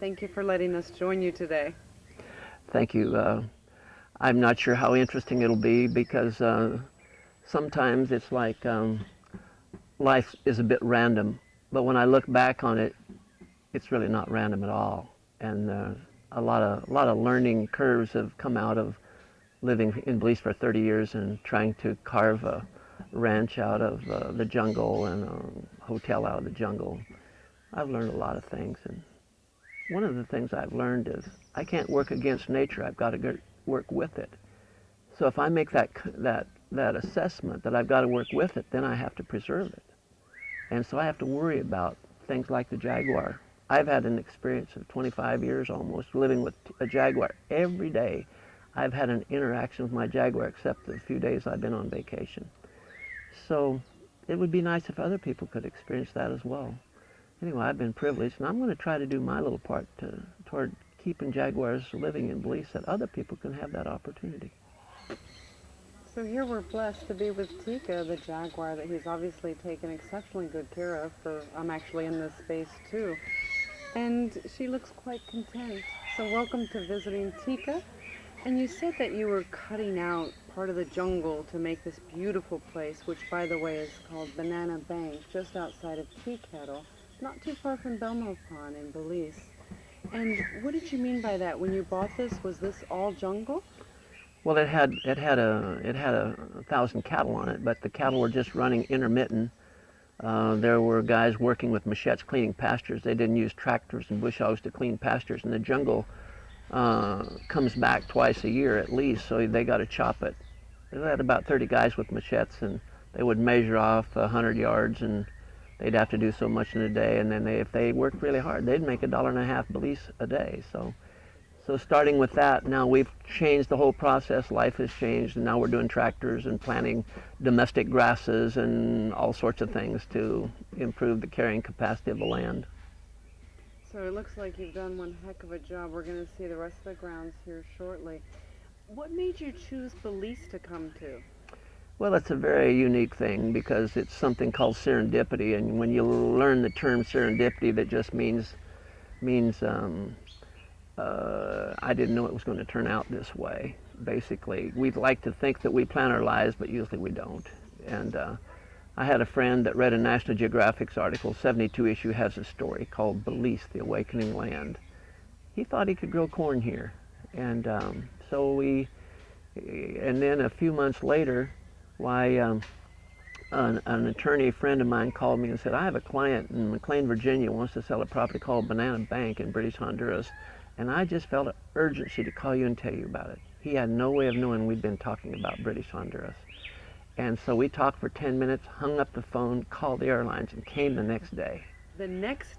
Thank you for letting us join you today. Thank you. I'm not sure how interesting it'll be because sometimes it's like life is a bit random, but when I look back on it, it's really not random at all. And a lot of learning curves have come out of living in Belize for 30 years and trying to carve a ranch out of the jungle and a hotel out of the jungle. I've learned a lot of things, and one of the things I've learned is I can't work against nature. I've got to work with it. So if I make that assessment that I've got to work with it, then I have to preserve it. And so I have to worry about things like the jaguar. I've had an experience of 25 years almost living with a jaguar. Every day I've had an interaction with my jaguar except the few days I've been on vacation. So it would be nice if other people could experience that as well. Anyway, I've been privileged, and I'm going to try to do my little part toward keeping jaguars living in Belize so that other people can have that opportunity. So here we're blessed to be with Tika, the jaguar that he's obviously taken exceptionally good care of. For I'm actually in this space too, and she looks quite content. So welcome to visiting Tika. And you said that you were cutting out part of the jungle to make this beautiful place, which by the way is called Banana Bank, just outside of Tea Kettle, not too far from Belmopan in Belize. And what did you mean by that? When you bought this, was this all jungle? Well, it had a thousand cattle on it, but the cattle were just running intermittent. There were guys working with machetes cleaning pastures. They didn't use tractors and bush hogs to clean pastures, and the jungle comes back twice a year at least, so they got to chop it. They had about 30 guys with machetes, and they would measure off 100 yards, and they'd have to do so much in a day. And then if they worked really hard, they'd make $1.50 Belize a day. So starting with that, now we've changed the whole process. Life has changed, and now we're doing tractors and planting domestic grasses and all sorts of things to improve the carrying capacity of the land. So it looks like you've done one heck of a job. We're going to see the rest of the grounds here shortly. What made you choose Belize to come to? Well, it's a very unique thing because it's something called serendipity, and when you learn the term serendipity, that just means I didn't know it was going to turn out this way. Basically, we'd like to think that we plan our lives, but usually we don't. And I had a friend that read a National Geographic's article, 72 issue, has a story called Belize, the Awakening Land. He thought he could grow corn here. And and then a few months later, why, an attorney friend of mine called me and said, I have a client in McLean, Virginia, wants to sell a property called Banana Bank in British Honduras, and I just felt an urgency to call you and tell you about it. He had no way of knowing we'd been talking about British Honduras. And so we talked for 10 minutes, hung up the phone, called the airlines, and came the next day. The next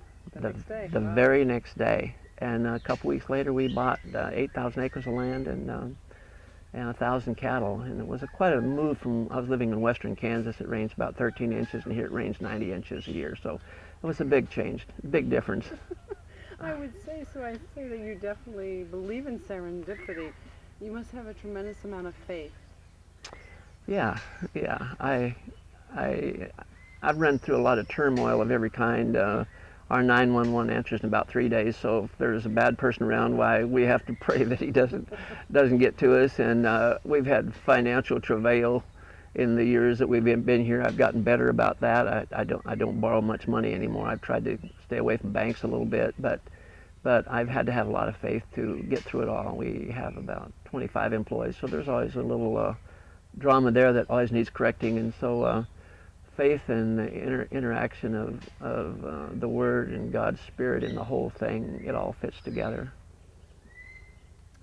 day. The Wow. very next day. And a couple weeks later, we bought 8,000 acres of land and 1,000 cattle. And it was quite a move from, I was living in western Kansas. It rains about 13 inches, and here it rains 90 inches a year. So it was a big change, big difference. I would say so. I say that you definitely believe in serendipity. You must have a tremendous amount of faith. Yeah, yeah. I've run through a lot of turmoil of every kind. Our 911 answers in about 3 days, so if there's a bad person around, why we have to pray that he doesn't get to us. And we've had financial travail in the years that we've been here. I've gotten better about that. I don't borrow much money anymore. I've tried to stay away from banks a little bit, but I've had to have a lot of faith to get through it all. We have about 25 employees, so there's always a little drama there that always needs correcting. And so faith and the interaction of the Word and God's Spirit in the whole thing, it all fits together.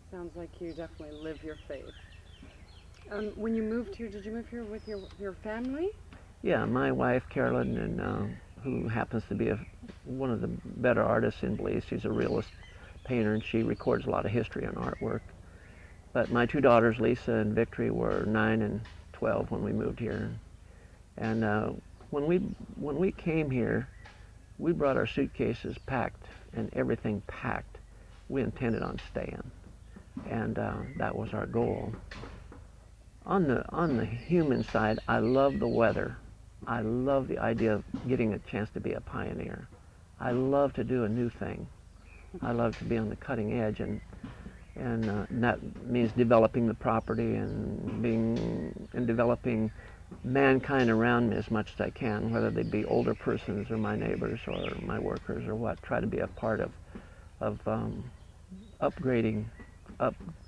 Sounds like you definitely live your faith. When you moved here, did you move here with your family? Yeah, my wife Carolyn, and who happens to be one of the better artists in Belize. She's a realist painter, and she records a lot of history and artwork. But my two daughters, Lisa and Victory, were 9 and 12 when we moved here. And when we came here, we brought our suitcases packed and everything packed. We intended on staying, and that was our goal. On the human side, I love the weather. I love the idea of getting a chance to be a pioneer. I love to do a new thing. I love to be on the cutting edge, and that means developing the property and developing mankind around me as much as I can, whether they be older persons or my neighbors or my workers or what. Try to be a part of upgrading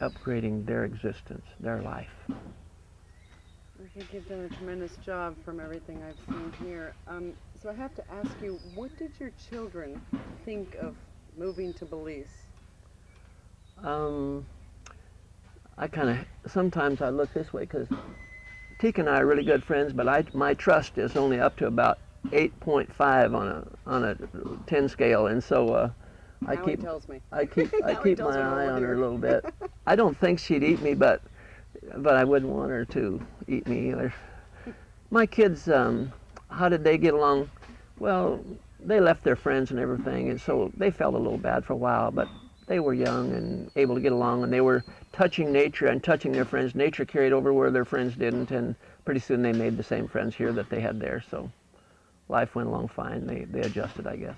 upgrading their existence, their life. I think you've done a tremendous job from everything I've seen here. So I have to ask you, what did your children think of moving to Belize? Um, I kind of sometimes I look this way because Tika and I are really good friends, but my trust is only up to about 8.5 on a 10 scale, and so I Now keep he tells me. I keep Now he keep tells my me what eye we'll on her hear. a little bit. I don't think she'd eat me, but I wouldn't want her to eat me either. My kids, how did they get along? Well, they left their friends and everything, and so they felt a little bad for a while, but they were young and able to get along, and they were touching nature and touching their friends. Nature carried over where their friends didn't, and pretty soon they made the same friends here that they had there, so life went along fine. They adjusted, I guess.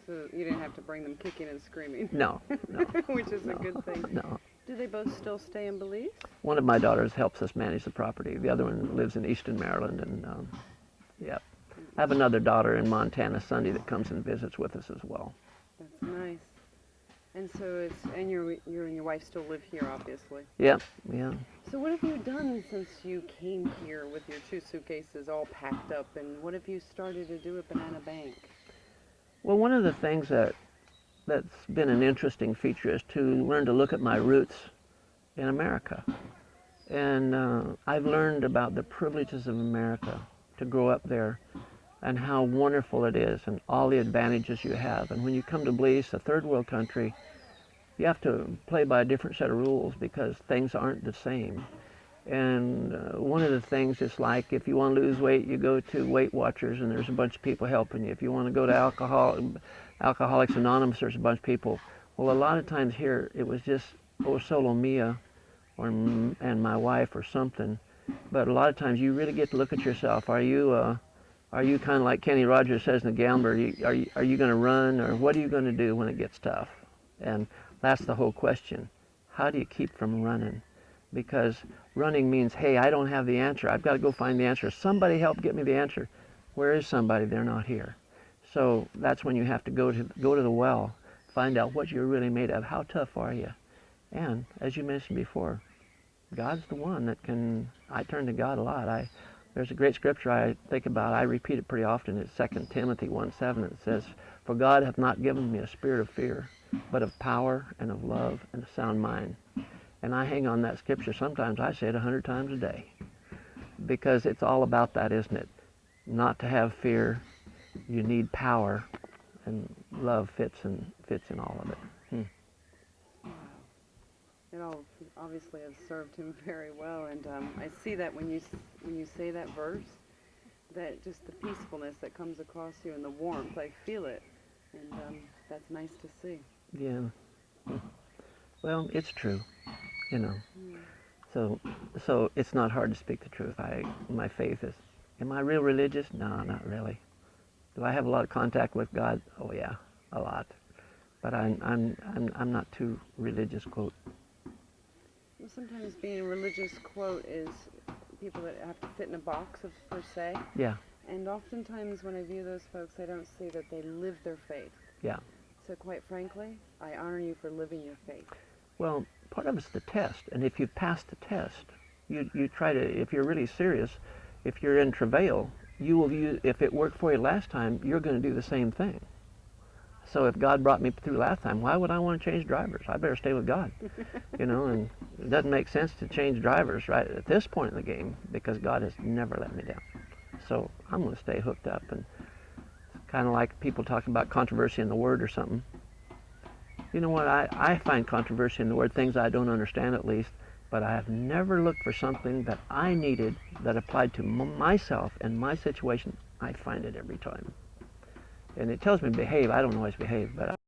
So you didn't have to bring them kicking and screaming. No, no, Which is no, a good thing. no. Do they both still stay in Belize? One of my daughters helps us manage the property. The other one lives in Eastern Maryland, and yeah. I have another daughter in Montana, Sunday, that comes and visits with us as well. That's nice. And so you and your wife still live here, obviously. Yeah, yeah. So what have you done since you came here with your 2 suitcases all packed up, and what have you started to do at Banana Bank? Well, one of the things that's been an interesting feature is to learn to look at my roots in America. And I've learned about the privileges of America, to grow up there, and how wonderful it is and all the advantages you have. And when you come to Belize, a third world country, you have to play by a different set of rules because things aren't the same. And one of the things is like if you want to lose weight, you go to Weight Watchers and there's a bunch of people helping you. If you want to go to Alcoholics Anonymous, there's a bunch of people. Well, a lot of times here it was just solo mia and my wife or something. But a lot of times you really get to look at yourself. Are you kind of like Kenny Rogers says in The Gambler? Are you going to run, or what are you going to do when it gets tough? And that's the whole question. How do you keep from running? Because running means, hey, I don't have the answer. I've got to go find the answer. Somebody help get me the answer. Where is somebody? They're not here. So that's when you have to go to the well, find out what you're really made of. How tough are you? And as you mentioned before, God's the one that can. I turn to God a lot. There's a great scripture I think about. I repeat it pretty often. It's 2 Timothy 1:7. It says, "For God hath not given me a spirit of fear, but of power and of love and a sound mind." And I hang on that scripture. Sometimes I say it 100 times a day because it's all about that, isn't it? Not to have fear. You need power, and love fits in all of it. Wow. It all obviously has served him very well, and I see that when you say that verse, that just the peacefulness that comes across you and the warmth, I feel it, and that's nice to see. Yeah. Well, it's true, you know. So it's not hard to speak the truth. My faith is. Am I real religious? No, not really. Do I have a lot of contact with God? Oh yeah, a lot. But I'm not too religious, quote. Well, sometimes being a religious, quote, is people that have to fit in a box per se. Yeah. And oftentimes when I view those folks, I don't see that they live their faith. Yeah. So quite frankly, I honor you for living your faith. Well, part of it's the test, and if you pass the test, you try to. If you're really serious, if you're in travail, you will use. If it worked for you last time, you're going to do the same thing. So if God brought me through last time, why would I want to change drivers? I better stay with God, you know. And it doesn't make sense to change drivers right at this point in the game because God has never let me down. So I'm going to stay hooked up. And it's kind of like people talking about controversy in the Word or something. You know what? I find controversy in the Word, things I don't understand at least, but I have never looked for something that I needed that applied to myself and my situation. I find it every time. And it tells me behave. I don't always behave, but